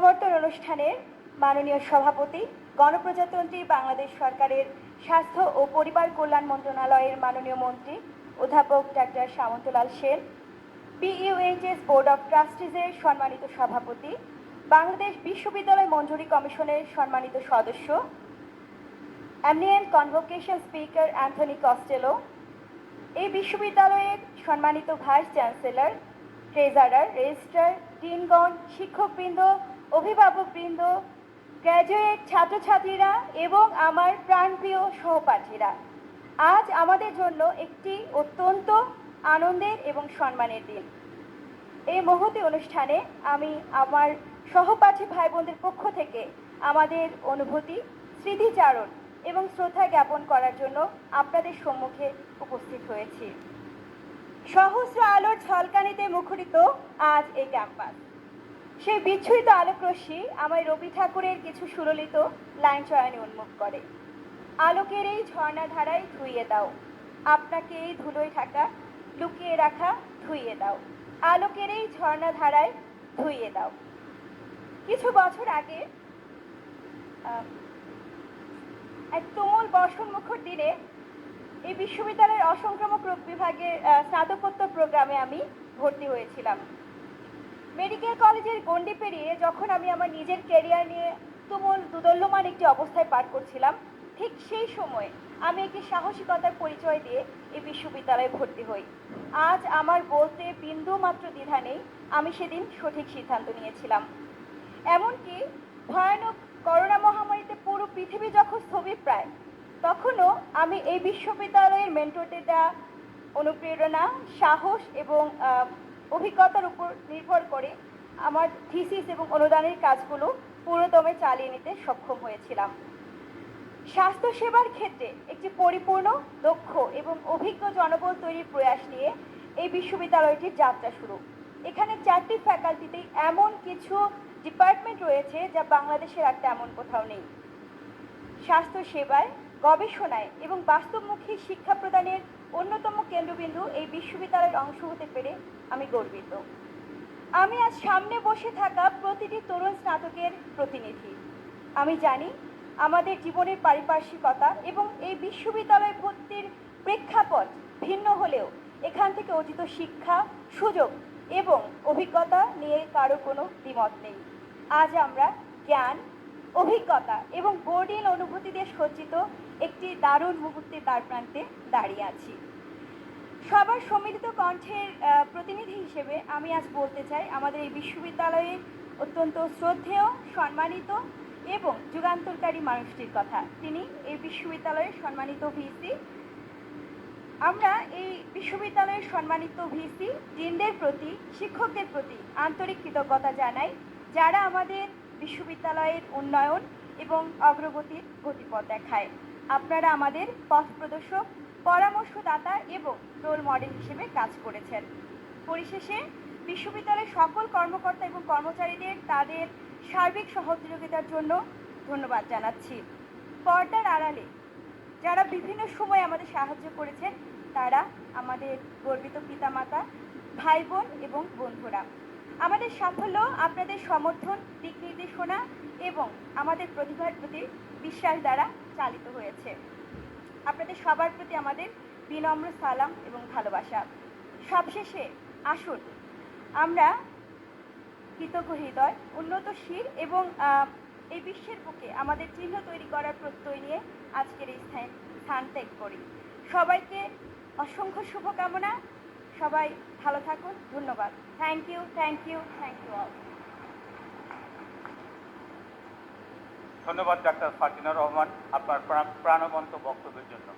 সমাবর্তন অনুষ্ঠানের মাননীয় সভাপতি, গণপ্রজাতন্ত্রী বাংলাদেশ সরকারের স্বাস্থ্য ও পরিবার কল্যাণ মন্ত্রণালয়ের মাননীয় মন্ত্রী অধ্যাপক ডাক্তার Samantalal Sen, BUHS board of ট্রাস্টিজের সম্মানিত সভাপতি, বাংলাদেশ বিশ্ববিদ্যালয় মঞ্জুরি কমিশনের সম্মানিত সদস্য, eminent convocation speaker Anthony Costello, এই বিশ্ববিদ্যালয়ের সম্মানিত ভাইস চ্যান্সেলর, ট্রেজারার, রেজিস্ট্রার, ডিনগণ, শিক্ষকবৃন্দ, অভিভাবকবৃন্দ, গ্র্যাজুয়েট ছাত্রছাত্রীরা এবং আমার প্রাণপ্রিয় সহপাঠীরা, আজ আমাদের জন্য একটি অত্যন্ত আনন্দের এবং সম্মানের দিন। এই মহতী অনুষ্ঠানে আমি আমার সহপাঠী ভাই বোনদের পক্ষ থেকে আমাদের অনুভূতি, স্মৃতিচারণ এবং শ্রদ্ধা জ্ঞাপন করার জন্য আপনাদের সম্মুখে উপস্থিত হয়েছি। সহস্র আলোর ঝলকানিতে মুখরিত আজ এই ক্যাম্পাস। সেই বিচ্ছুরিত আলোকরশ্মি আমায় রবি ঠাকুরের কিছু সুললিত লাইন চয়নে উন্মুখ করে। আলোকের এই ঝর্ণাধারায় ধুইয়ে দাও, আপনাকে এই ধুলোয় ঢাকা লুকিয়ে রাখা ধুইয়ে দাও, আলোকের এই ঝর্ণাধারায় ধুইয়ে দাও। কিছু বছর আগে এক তুমুল বর্ষণমুখর দিনে এই বিশ্ববিদ্যালয়ের অসংক্রামক রোগ বিভাগের স্নাতকোত্তর প্রোগ্রামে আমি ভর্তি হয়েছিলাম। মেডিকেল কলেজের গণ্ডি পেরিয়ে যখন আমি আমার নিজের ক্যারিয়ার নিয়ে তুমুল দুদল্যমান একটি অবস্থায় পার করছিলাম, ঠিক সেই সময়ে আমি একটি সাহসিকতার পরিচয় দিয়ে এই বিশ্ববিদ্যালয়ে ভর্তি হই। আজ আমার বলতে বিন্দু মাত্র দ্বিধা নেই, আমি সেদিন সঠিক সিদ্ধান্ত নিয়েছিলাম। এমনকি ভয়ানক করোনা মহামারীতে পুরো পৃথিবী যখন স্থবিরপ্রায়, তখনও আমি এই বিশ্ববিদ্যালয়ের মেন্টরদের দেওয়া অনুপ্রেরণা, সাহস এবং অভিজ্ঞতার উপর নির্ভর করে আমার থিসিস এবং অনুদানের কাজগুলো পুরোদমে চালিয়ে নিতে সক্ষম হয়েছিলাম। স্বাস্থ্যসেবার ক্ষেত্রে একটি পরিপূর্ণ, দক্ষ এবং অভিজ্ঞ জনবল তৈরির প্রয়াস নিয়ে এই বিশ্ববিদ্যালয়টির যাত্রা শুরু। এখানে 4টি ফ্যাকাল্টিতে এমন কিছু ডিপার্টমেন্ট রয়েছে যা বাংলাদেশের আর তেমন কোথাও নেই। স্বাস্থ্যসেবায়, গবেষণায় এবং বাস্তবমুখী শিক্ষা প্রদানের অন্যতম কেন্দ্রবিন্দু এই বিশ্ববিদ্যালয়ের অংশ হতে পেরে আমি গর্বিত। আমি আজ সামনে বসে থাকা প্রতিটি তরুণ স্নাতকের প্রতিনিধি। আমি জানি আমাদের জীবনের পারিপার্শ্বিকতা এবং এই বিশ্ববিদ্যালয় ভর্তির প্রেক্ষাপট ভিন্ন হলেও এখান থেকে অর্জিত শিক্ষা, সুযোগ এবং অভিজ্ঞতা নিয়ে কারো কোনো দ্বিমত নেই। আজ আমরা জ্ঞান, অভিজ্ঞতা এবং বোর্ডিং অনুভূতি দিয়ে সজ্জিত একটি দারুণ মুহূর্তের দ্বারপ্রান্তে দাঁড়িয়ে আছি। সবার সম্মিলিত কণ্ঠের প্রতিনিধি হিসেবে আমি আজ বলতে চাই আমাদের এই বিশ্ববিদ্যালয়ের অত্যন্ত শ্রদ্ধেয়, সম্মানিত এবং যুগান্তরকারী মানুষটির কথা। তিনি এই বিশ্ববিদ্যালয়ের সম্মানিত ভিসি। আমরা এই বিশ্ববিদ্যালয়ের সম্মানিত ভিসি, ডিনদের প্রতি, শিক্ষকদের প্রতি আন্তরিক কৃতজ্ঞতা জানাই, যারা আমাদের বিশ্ববিদ্যালয়ের উন্নয়ন এবং অগ্রগতির গতিপথ দেখায়। আপনারা আমাদের পথ প্রদর্শক, পরামর্শদাতা এবং রোল মডেল হিসেবে কাজ করেছেন। পরিশেষে বিশ্ববিদ্যালয়ের সকল কর্মকর্তা এবং কর্মচারীদের তাদের সার্বিক সহযোগিতার জন্য ধন্যবাদ জানাচ্ছি। পর্দার আড়ালে যারা বিভিন্ন সময় আমাদের সাহায্য করেছেন, তারা আমাদের গর্বিত পিতামাতা, ভাই বোন এবং বন্ধুরা। আমাদের সাফল্য আপনাদের সমর্থন, দিক নির্দেশনা এবং আমাদের প্রতিভার প্রতি বিশ্বাস দ্বারা চালিত হয়েছে। আপনাদের সবার প্রতি আমাদের বিনম্র সালাম এবং ভালোবাসা। সবশেষে আসুন আমরা কৃতজ্ঞ হৃদয়, উন্নতশীল এবং এই বিশ্বের বুকে আমাদের চিহ্ন তৈরি করার প্রত্যয় নিয়ে আজকের এই স্থান ত্যাগ করি। সবাইকে অসংখ্য শুভকামনা। সবাই ভালো থাকুন। ধন্যবাদ। Thank you, thank you, thank you all. ধন্যবাদ ডাক্তার ফারজানা রহমান আপনার প্রাণবন্ত বক্তব্যের জন্য।